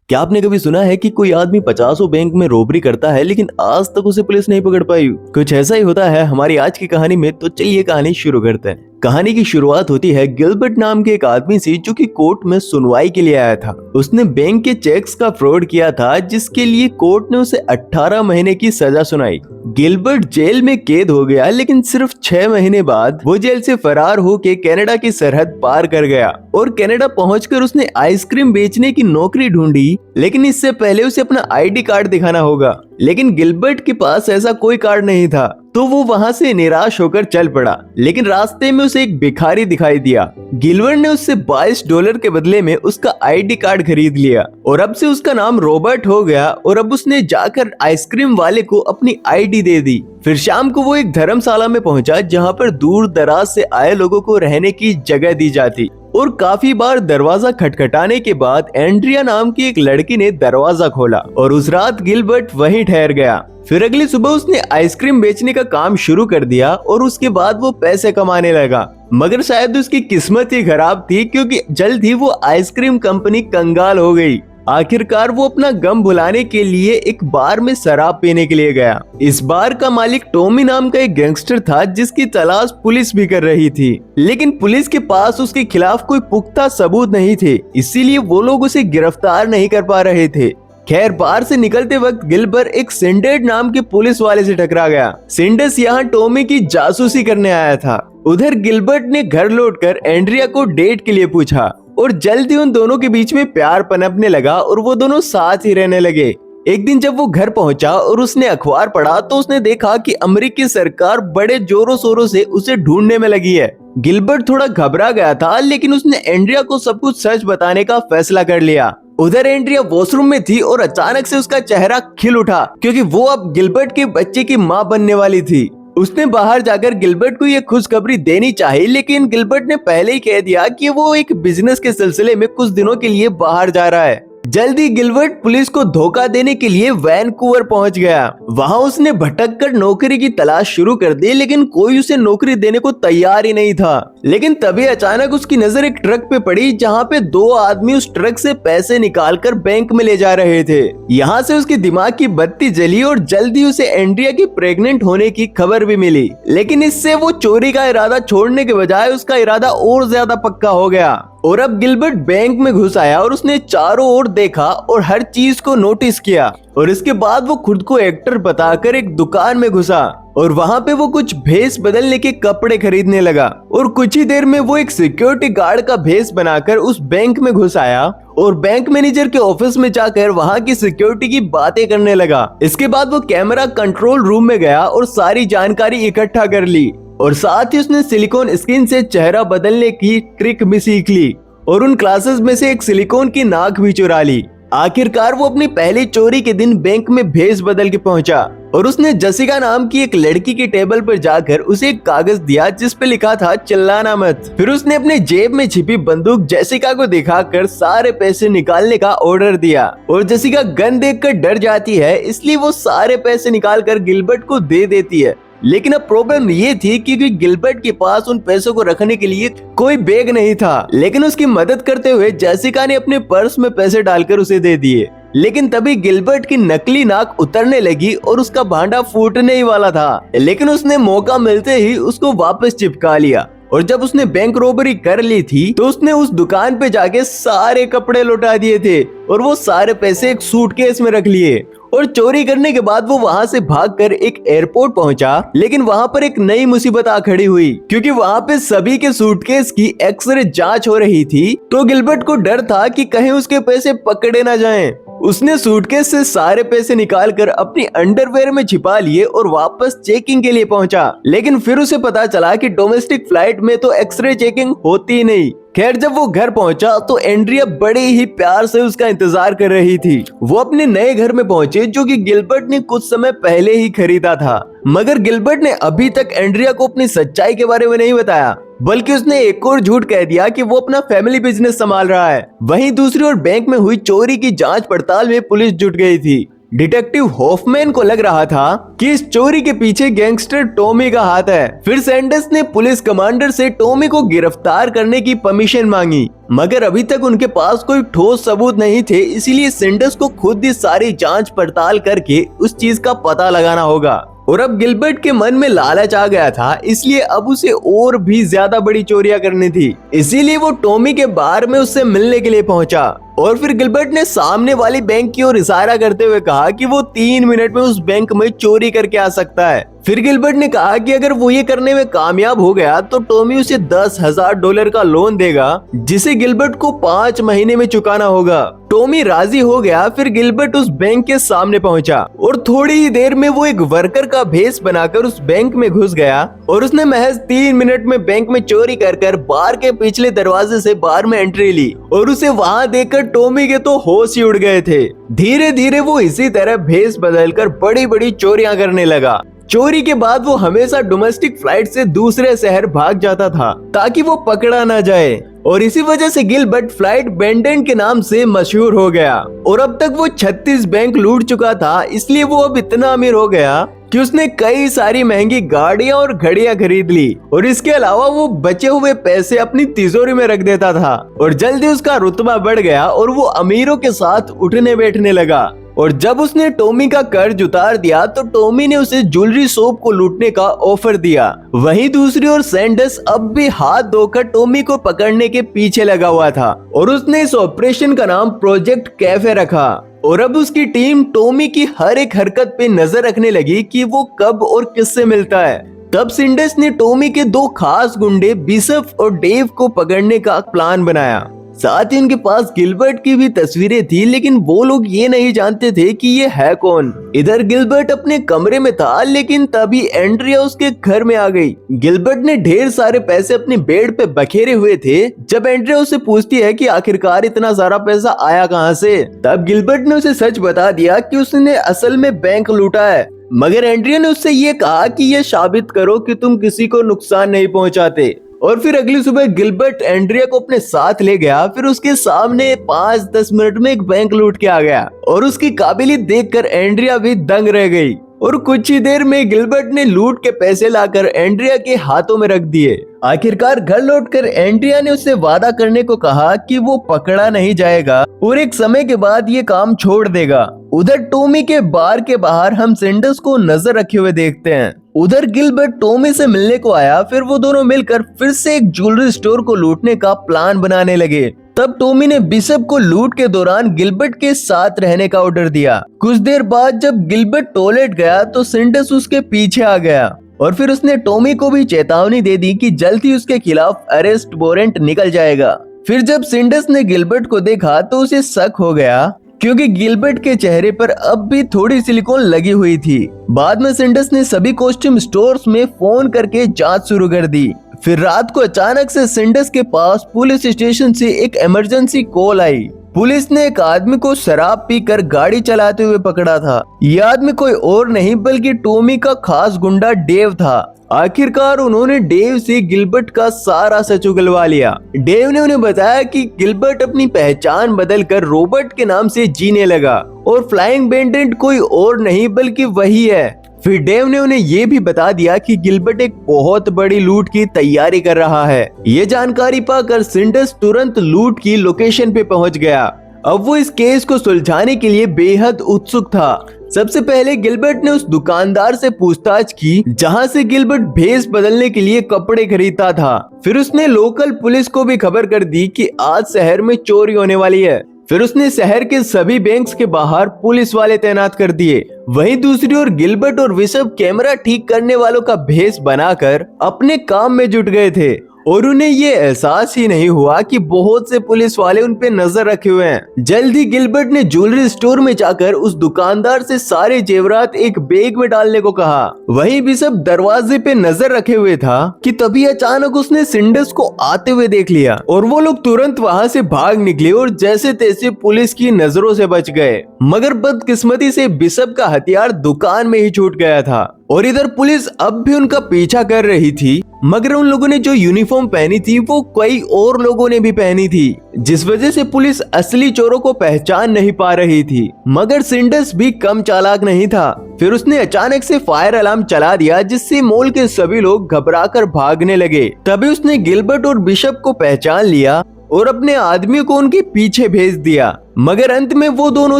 क्या आपने कभी सुना है कि कोई आदमी 50 बैंक में रोबरी करता है लेकिन आज तक उसे पुलिस नहीं पकड़ पाई? कुछ ऐसा ही होता है हमारी आज की कहानी में। तो चलिए कहानी शुरू करते हैं। कहानी की शुरुआत होती है गिलबर्ट नाम के एक आदमी से जो कि कोर्ट में सुनवाई के लिए आया था। उसने बैंक के चेक्स का फ्रॉड किया था जिसके लिए कोर्ट ने उसे 18 महीने की सजा सुनाई। गिलबर्ट जेल में कैद हो गया लेकिन सिर्फ 6 महीने बाद वो जेल से फरार होकर कनाडा की सरहद पार कर गया और कनाडा पहुंचकर उसने आइसक्रीम बेचने की नौकरी ढूंढी, लेकिन इससे पहले उसे अपना आईडी कार्ड दिखाना होगा। लेकिन गिलबर्ट के पास ऐसा कोई कार्ड नहीं था तो वो वहां से निराश होकर चल पड़ा। लेकिन रास्ते में उसे एक भिखारी दिखाई दिया। गिलबर्ट ने उससे $22 के बदले में उसका आईडी कार्ड खरीद लिया और अब से उसका नाम रॉबर्ट हो गया। और अब उसने जाकर आइसक्रीम वाले को अपनी आईडी दे दी। फिर शाम को वो एक धर्मशाला में पहुंचा जहां पर दूर दराज से आए लोगों को रहने की जगह दी जाती। और काफी बार दरवाजा खटखटाने के बाद एंड्रिया नाम की एक लड़की ने दरवाजा खोला और उस रात गिलबर्ट वहीं ठहर गया। फिर अगली सुबह उसने आइसक्रीम बेचने का काम शुरू कर दिया और उसके बाद वो पैसे कमाने लगा। मगर शायद उसकी किस्मत ही खराब थी क्योंकि जल्द ही वो आइसक्रीम कंपनी कंगाल हो गई। आखिरकार वो अपना गम भुलाने के लिए एक बार में शराब पीने के लिए गया। इस बार का मालिक टॉमी नाम का एक गैंगस्टर था जिसकी तलाश पुलिस भी कर रही थी, लेकिन पुलिस के पास उसके खिलाफ कोई पुख्ता सबूत नहीं थे, इसीलिए वो लोग उसे गिरफ्तार नहीं कर पा रहे थे। खैर, बाहर से निकलते वक्त गिलबर्ट एक सिंडेड नाम के पुलिस वाले से टकरा गया। सिंडस यहाँ टॉमी की जासूसी करने आया था। उधर गिलबर्ट ने घर लौटकर एंड्रिया को डेट के लिए पूछा और जल्द ही उन दोनों के बीच में प्यार पनपने लगा और वो दोनों साथ ही रहने लगे। एक दिन जब वो घर पहुंचा और उसने अखबार पढ़ा तो उसने देखा कि अमेरिकी सरकार बड़े जोरों शोरों से उसे ढूंढने में लगी है। गिलबर्ट थोड़ा घबरा गया था, लेकिन उसने एंड्रिया को सब कुछ सच बताने का फैसला कर लिया। उधर एंड्रिया वॉशरूम में थी और अचानक से उसका चेहरा खिल उठा क्योंकि वो अब गिलबर्ट के बच्चे की माँ बनने वाली थी। उसने बाहर जाकर गिलबर्ट को ये खुशखबरी देनी चाहिए, लेकिन गिलबर्ट ने पहले ही कह दिया कि वो एक बिजनेस के सिलसिले में कुछ दिनों के लिए बाहर जा रहा है। जल्दी गिलबर्ट पुलिस को धोखा देने के लिए वैनकूवर पहुंच गया। वहां उसने भटक कर नौकरी की तलाश शुरू कर दी, लेकिन कोई उसे नौकरी देने को तैयार ही नहीं था। लेकिन तभी अचानक उसकी नजर एक ट्रक पे पड़ी जहां पे 2 आदमी उस ट्रक से पैसे निकालकर बैंक में ले जा रहे थे। यहाँ से उसके दिमाग की बत्ती जली और जल्दी उसे एंड्रिया की प्रेग्नेंट होने की खबर भी मिली। लेकिन इससे वो चोरी का इरादा छोड़ने के बजाय उसका इरादा और ज्यादा पक्का हो गया। और अब गिलबर्ट बैंक में घुस आया और उसने चारों ओर देखा और हर चीज को नोटिस किया। और इसके बाद वो खुद को एक्टर बताकर एक दुकान में घुसा और वहां पे वो कुछ भेस बदलने के कपड़े खरीदने लगा। और कुछ ही देर में वो एक सिक्योरिटी गार्ड का भेस बनाकर उस बैंक में घुस आया और बैंक मैनेजर के ऑफिस में जाकर वहां की सिक्योरिटी की बातें करने लगा। इसके बाद वो कैमरा कंट्रोल रूम में गया और सारी जानकारी इकट्ठा कर ली और साथ ही उसने सिलिकॉन स्किन से चेहरा बदलने की ट्रिक भी सीख ली और उन क्लासेस में से एक सिलिकॉन की नाक भी चुरा ली। आखिरकार वो अपनी पहली चोरी के दिन बैंक में भेस बदल के पहुंचा और उसने जसिका नाम की एक लड़की की टेबल पर जाकर उसे एक कागज दिया जिस पे लिखा था चिल्लाना मत। फिर उसने अपने जेब में छिपी बंदूक जसिका को दिखाकर सारे पैसे निकालने का ऑर्डर दिया और जसिका गन देखकर डर जाती है, इसलिए वो सारे पैसे निकालकर गिलबर्ट को दे देती है। लेकिन अब प्रॉब्लम ये थी क्योंकि गिलबर्ट के पास उन पैसों को रखने के लिए कोई बैग नहीं था। लेकिन उसकी मदद करते हुए जेसिका ने अपने पर्स में पैसे डालकर उसे दे दिए। लेकिन तभी गिलबर्ट की नकली नाक उतरने लगी और उसका भांडा फूटने ही वाला था, लेकिन उसने मौका मिलते ही उसको वापस चिपका लिया। और जब उसने बैंक रॉबरी कर ली थी तो उसने उस दुकान पे जाके सारे कपड़े लौटा दिए थे और वो सारे पैसे एक सूटकेस में रख लिए। और चोरी करने के बाद वो वहां से भागकर एक एयरपोर्ट पहुंचा, लेकिन वहां पर एक नई मुसीबत आ खड़ी हुई क्योंकि वहां पे सभी के सूटकेस की एक्सरे जांच हो रही थी। तो गिलबर्ट को डर था कि कहीं उसके पैसे पकड़े ना जाएं। उसने सूटकेस से सारे पैसे निकालकर अपनी अंडरवेयर में छिपा लिए और वापस चेकिंग के लिए पहुंचा। लेकिन फिर उसे पता चला कि डोमेस्टिक फ्लाइट में तो एक्सरे चेकिंग होती नहीं। खैर, जब वो घर पहुंचा तो एंड्रिया बड़े ही प्यार से उसका इंतजार कर रही थी। वो अपने नए घर में पहुंचे जो कि गिलबर्ट ने कुछ समय पहले ही खरीदा था। मगर गिलबर्ट ने अभी तक एंड्रिया को अपनी सच्चाई के बारे में नहीं बताया, बल्कि उसने एक और झूठ कह दिया कि वो अपना फैमिली बिजनेस संभाल रहा है। वहीं दूसरी ओर बैंक में हुई चोरी की जांच पड़ताल में पुलिस जुट गई थी डिटेक्टिव हॉफमैन को लग रहा था कि इस चोरी के पीछे गैंगस्टर टॉमी का हाथ है। फिर सैंडर्स ने पुलिस कमांडर से टॉमी को गिरफ्तार करने की परमिशन मांगी, मगर अभी तक उनके पास कोई ठोस सबूत नहीं थे। इसीलिए सैंडर्स को खुद ही सारी जांच पड़ताल करके उस चीज का पता लगाना होगा। और अब गिलबर्ट के मन में लालच आ गया था, इसलिए अब उसे और भी ज्यादा बड़ी चोरियां करनी थी। इसीलिए वो टॉमी के बार में उससे मिलने के लिए पहुंचा। और फिर गिलबर्ट ने सामने वाली बैंक की ओर इशारा करते हुए कहा कि वो 3 मिनट में उस बैंक में चोरी करके आ सकता है। फिर गिलबर्ट ने कहा कि अगर वो ये करने में कामयाब हो गया तो टॉमी उसे $10,000 का लोन देगा, जिसे गिलबर्ट को 5 महीने में चुकाना होगा। टॉमी राजी हो गया। फिर गिलबर्ट उस बैंक के सामने पहुंचा और थोड़ी ही देर में वो एक वर्कर का भेष बनाकर उस बैंक में घुस गया और उसने महज 3 मिनट में बैंक में चोरी कर बार के पिछले दरवाजे से बार में एंट्री ली। और उसे वहां देखकर टॉमी के तो होश ही उड़ गए थे। धीरे धीरे वो इसी तरह भेष बदलकर बड़ी बड़ी चोरियां करने लगा। चोरी के बाद वो हमेशा डोमेस्टिक फ्लाइट से दूसरे शहर भाग जाता था ताकि वो पकड़ा ना जाए। और इसी वजह से गिलबर्ट फ्लाइट बेंडेंट के नाम से मशहूर हो गया। और अब तक वो 36 बैंक लूट चुका था, इसलिए वो अब इतना अमीर हो गया कि उसने कई सारी महंगी गाड़ियां और घड़ियां खरीद ली। और इसके अलावा वो बचे हुए पैसे अपनी तिजोरी में रख देता था। और जल्दी उसका रुतबा बढ़ गया और वो अमीरों के साथ उठने बैठने लगा। और जब उसने टॉमी का कर्ज उतार दिया तो टॉमी ने उसे ज्वेलरी शॉप को लूटने का ऑफर दिया। वहीं दूसरी ओर सैंडर्स अब भी हाथ धोकर टॉमी को पकड़ने के पीछे लगा हुआ था और उसने इस ऑपरेशन का नाम प्रोजेक्ट कैफे रखा। और अब उसकी टीम टॉमी की हर एक हरकत पे नजर रखने लगी कि वो कब और किससे मिलता है। तब सैंडर्स ने टॉमी के 2 खास गुंडे बिशप और डेव को पकड़ने का प्लान बनाया। साथ ही उनके पास गिलबर्ट की भी तस्वीरें थी, लेकिन वो लोग ये नहीं जानते थे कि ये है कौन। इधर गिलबर्ट अपने कमरे में था, लेकिन तभी एंड्रिया उसके घर में आ गई। गिलबर्ट ने ढेर सारे पैसे अपने बेड पे बखेरे हुए थे। जब एंड्रिया उससे पूछती है कि आखिरकार इतना सारा पैसा आया कहाँ से, तब गिलबर्ट ने उसे सच बता दिया कि उसने असल में बैंक लूटा है। मगर एंड्रिया ने उससे ये कहा कि ये साबित करो कि तुम किसी को नुकसान नहीं पहुंचाते। और फिर अगली सुबह गिलबर्ट एंड्रिया को अपने साथ ले गया। फिर उसके सामने 5-10 मिनट में एक बैंक लूट के आ गया और उसकी काबिलियत देखकर एंड्रिया भी दंग रह गई। और कुछ ही देर में गिलबर्ट ने लूट के पैसे लाकर एंड्रिया के हाथों में रख दिए। आखिरकार घर लौटकर एंड्रिया ने उससे वादा करने को कहा कि वो पकड़ा नहीं जाएगा और एक समय के बाद ये काम छोड़ देगा। उधर टॉमी के बार के बाहर हम सैंडर्स को नजर रखे हुए देखते हैं। उधर गिलबर्ट टॉमी से मिलने को आया। फिर वो दोनों मिलकर फिर से एक ज्वेलरी स्टोर को लूटने का प्लान बनाने लगे। तब टॉमी ने बिशप को लूट के दौरान गिलबर्ट के साथ रहने का ऑर्डर दिया। कुछ देर बाद जब गिलबर्ट टॉयलेट गया तो सैंडर्स उसके पीछे आ गया और फिर उसने टॉमी को भी चेतावनी दे दी कि जल्द ही उसके खिलाफ अरेस्ट वारंट निकल जाएगा। फिर जब सैंडर्स ने गिलबर्ट को देखा तो उसे शक हो गया, क्योंकि गिलबर्ट के चेहरे पर अब भी थोड़ी सिलिकॉन लगी हुई थी। बाद में सैंडर्स ने सभी कॉस्ट्यूम स्टोर्स में फोन करके जांच शुरू कर दी। फिर रात को अचानक से सैंडर्स के पास पुलिस स्टेशन से एक इमरजेंसी कॉल आई। पुलिस ने एक आदमी को शराब पीकर गाड़ी चलाते हुए पकड़ा था। यह आदमी कोई और नहीं बल्कि टॉमी का खास गुंडा डेव था। आखिरकार उन्होंने डेव से गिलबर्ट का सारा सच उगलवा लिया। डेव ने उन्हें बताया कि गिलबर्ट अपनी पहचान बदलकर रॉबर्ट के नाम से जीने लगा और फ्लाइंग बेंडेंट कोई और नहीं बल्कि वही है। फिर डेव ने उन्हें ये भी बता दिया कि गिलबर्ट एक बहुत बड़ी लूट की तैयारी कर रहा है। ये जानकारी पाकर सैंडर्स तुरंत लूट की लोकेशन पे पहुंच गया। अब वो इस केस को सुलझाने के लिए बेहद उत्सुक था। सबसे पहले गिलबर्ट ने उस दुकानदार से पूछताछ की जहां से गिलबर्ट भेष बदलने के लिए कपड़े खरीदता था। फिर उसने लोकल पुलिस को भी खबर कर दी कि आज शहर में चोरी होने वाली है। फिर उसने शहर के सभी बैंक्स के बाहर पुलिस वाले तैनात कर दिए। वहीं दूसरी ओर गिलबर्ट और बिशप कैमरा ठीक करने वालों का भेष बनाकर अपने काम में जुट गए थे और उन्हें ये एहसास ही नहीं हुआ कि बहुत से पुलिस वाले उन पे नजर रखे हुए हैं। जल्द ही गिलबर्ट ने ज्वेलरी स्टोर में जाकर उस दुकानदार से सारे जेवरात एक बैग में डालने को कहा। वहीं बिशप दरवाजे पे नजर रखे हुए था कि तभी अचानक उसने सैंडर्स को आते हुए देख लिया और वो लोग तुरंत वहाँ से भाग निकले और जैसे तैसे पुलिस की नजरों से बच गए। मगर बदकिस्मती से बिशप का हथियार दुकान में ही छूट गया था और इधर पुलिस अब भी उनका पीछा कर रही थी। मगर उन लोगों ने जो यूनिफॉर्म पहनी थी वो कई और लोगों ने भी पहनी थी, जिस वजह से पुलिस असली चोरों को पहचान नहीं पा रही थी। मगर सिंडस भी कम चालाक नहीं था। फिर उसने अचानक से फायर अलार्म चला दिया, जिससे मॉल के सभी लोग घबराकर भागने लगे। तभी उसने गिलबर्ट और बिशप को पहचान लिया और अपने आदमी को उनके पीछे भेज दिया। मगर अंत में वो दोनों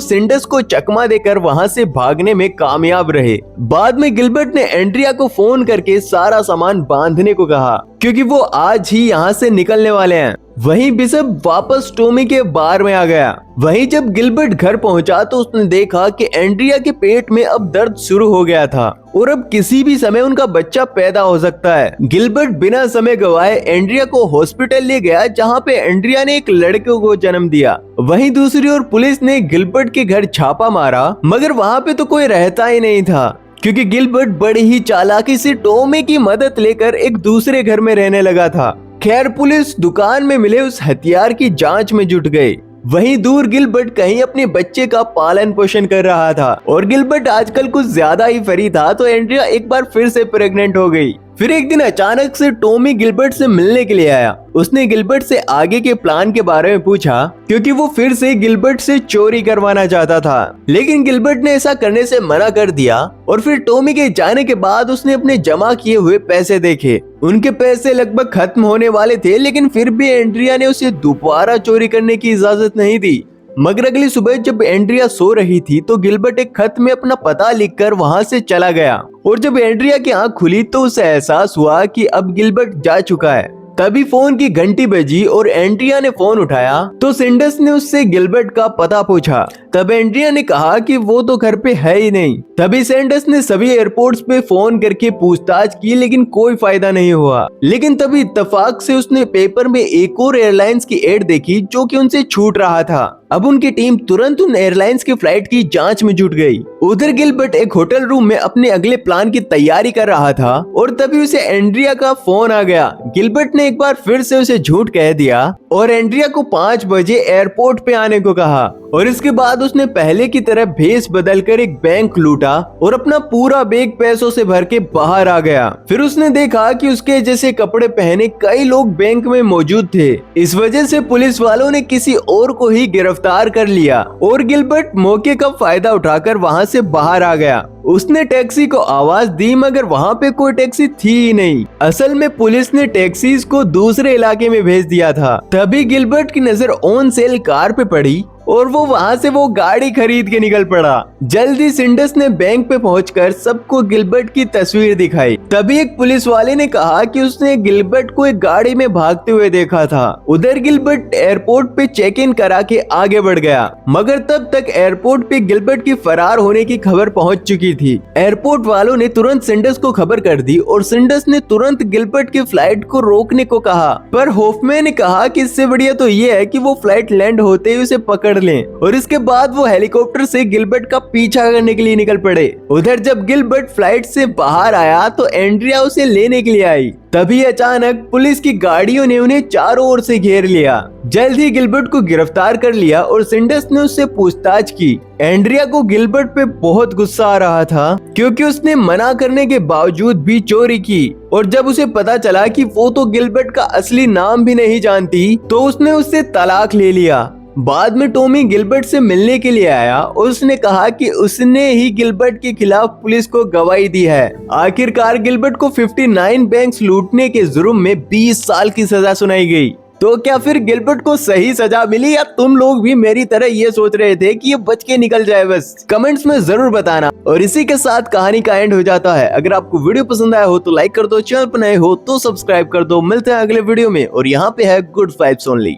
सिंडस को चकमा देकर वहां से भागने में कामयाब रहे। बाद में गिलबर्ट ने एंड्रिया को फोन करके सारा सामान बांधने को कहा, क्योंकि वो आज ही यहाँ से निकलने वाले हैं। वहीं बिशप वापस टॉमी के बार में आ गया। वहीं जब गिलबर्ट घर पहुंचा तो उसने देखा कि एंड्रिया के पेट में अब दर्द शुरू हो गया था और अब किसी भी समय उनका बच्चा पैदा हो सकता है। गिलबर्ट बिना समय गवाए एंड्रिया को हॉस्पिटल ले गया, जहाँ पे एंड्रिया ने एक लड़के को जन्म दिया। वहीं दूसरी ओर पुलिस ने गिलबर्ट के घर छापा मारा, मगर वहाँ पे तो कोई रहता ही नहीं था, क्योंकि गिलबर्ट बड़ी ही चालाकी से टॉमी की मदद लेकर एक दूसरे घर में रहने लगा था। खैर, पुलिस दुकान में मिले उस हथियार की जांच में जुट गई। वहीं दूर गिलबर्ट कहीं अपने बच्चे का पालन पोषण कर रहा था और गिलबर्ट आजकल कुछ ज्यादा ही फरी था, तो एंड्रिया एक बार फिर से प्रेग्नेंट हो गई। फिर एक दिन अचानक से टॉमी गिलबर्ट से मिलने के लिए आया। उसने गिलबर्ट से आगे के प्लान के बारे में पूछा, क्योंकि वो फिर से गिलबर्ट से चोरी करवाना चाहता था। लेकिन गिलबर्ट ने ऐसा करने से मना कर दिया और फिर टॉमी के जाने के बाद उसने अपने जमा किए हुए पैसे देखे। उनके पैसे लगभग खत्म होने वाले थे, लेकिन फिर भी एंड्रिया ने उसे दोबारा चोरी करने की इजाजत नहीं दी। मगर अगली सुबह जब एंड्रिया सो रही थी तो गिलबर्ट एक खत में अपना पता लिखकर वहां से चला गया। और जब एंड्रिया की आंख खुली तो उसे एहसास हुआ कि अब गिलबर्ट जा चुका है। तभी फोन की घंटी बजी और एंड्रिया ने फोन उठाया तो सिंडस ने उससे गिलबर्ट का पता पूछा। तब एंड्रिया ने कहा कि वो तो घर पे है ही नहीं। तभी सिंडस ने सभी एयरपोर्ट्स पे फोन करके पूछताछ की, लेकिन कोई फायदा नहीं हुआ। लेकिन तभी इत्तेफाक से उसने पेपर में एक और एयरलाइंस की एड देखी जो कि उनसे छूट रहा था। अब उनकी टीम तुरंत उन एयरलाइंस की फ्लाइट की जांच में जुट गई। उधर गिलबर्ट एक होटल रूम में अपने अगले प्लान की तैयारी कर रहा था और तभी उसे एंड्रिया का फोन आ गया। गिलबर्ट ने एक बार फिर से उसे झूठ कह दिया और एंड्रिया को 5 बजे एयरपोर्ट पे आने को कहा। और इसके बाद उसने पहले की तरह भेस बदलकर एक बैंक लूटा और अपना पूरा बैग पैसों से भर के बाहर आ गया। फिर उसने देखा कि उसके जैसे कपड़े पहने कई लोग बैंक में मौजूद थे। इस वजह से पुलिस वालों ने किसी और को ही गिरफ्तार कर लिया और गिलबर्ट मौके का फायदा उठाकर वहां से बाहर आ गया। उसने टैक्सी को आवाज दी, मगर वहाँ पे कोई टैक्सी थी ही नहीं। असल में पुलिस ने टैक्सीज को दूसरे इलाके में भेज दिया था। तभी गिलबर्ट की नजर ऑन सेल कार पे पड़ी और वो वहाँ से वो गाड़ी खरीद के निकल पड़ा। जल्दी सिंडस ने बैंक पे पहुंचकर सबको गिलबर्ट की तस्वीर दिखाई। तभी एक पुलिस वाले ने कहा कि उसने गिलबर्ट को एक गाड़ी में भागते हुए देखा था। उधर गिलबर्ट एयरपोर्ट पे चेक इन करा के आगे बढ़ गया, मगर तब तक एयरपोर्ट पे गिलबर्ट की फरार होने की खबर पहुंच चुकी थी। एयरपोर्ट वालों ने तुरंत सिंडस को खबर कर दी और सिंडस ने तुरंत गिलबर्ट की फ्लाइट को रोकने को कहा। पर होफमैन ने कहा कि इससे बढ़िया तो ये है कि वो फ्लाइट लैंड होते ही उसे पकड़ लें और इसके बाद वो हेलीकॉप्टर से गिलबर्ट का पीछा करने के लिए निकल पड़े। उधर जब गिलबर्ट फ्लाइट से बाहर आया तो एंड्रिया उसे लेने के लिए आई। तभी अचानक पुलिस की गाड़ियों ने उन्हें चारों ओर से घेर लिया। जल्द ही गिलबर्ट को गिरफ्तार कर लिया और सिंडस ने उससे पूछताछ की। एंड्रिया को गिलबर्ट पे बहुत गुस्सा आ रहा था, क्योंकि उसने मना करने के बावजूद भी चोरी की। और जब उसे पता चला कि वो तो गिलबर्ट का असली नाम भी नहीं जानती, तो उसने उससे तलाक ले लिया। बाद में टॉमी गिलबर्ट से मिलने के लिए आया और उसने कहा कि उसने ही गिलबर्ट के खिलाफ पुलिस को गवाही दी है। आखिरकार गिलबर्ट को 59 बैंक्स लूटने के जुर्म में 20 साल की सजा सुनाई गई। तो क्या फिर गिलबर्ट को सही सजा मिली, या तुम लोग भी मेरी तरह ये सोच रहे थे कि ये बच के निकल जाए? बस कमेंट्स में जरूर बताना। और इसी के साथ कहानी का एंड हो जाता है। अगर आपको वीडियो पसंद आया हो तो लाइक कर दो, चैनल पर नए हो तो सब्सक्राइब कर दो। मिलते हैं अगले वीडियो में और यहाँ पे है गुड वाइब्स ओनली।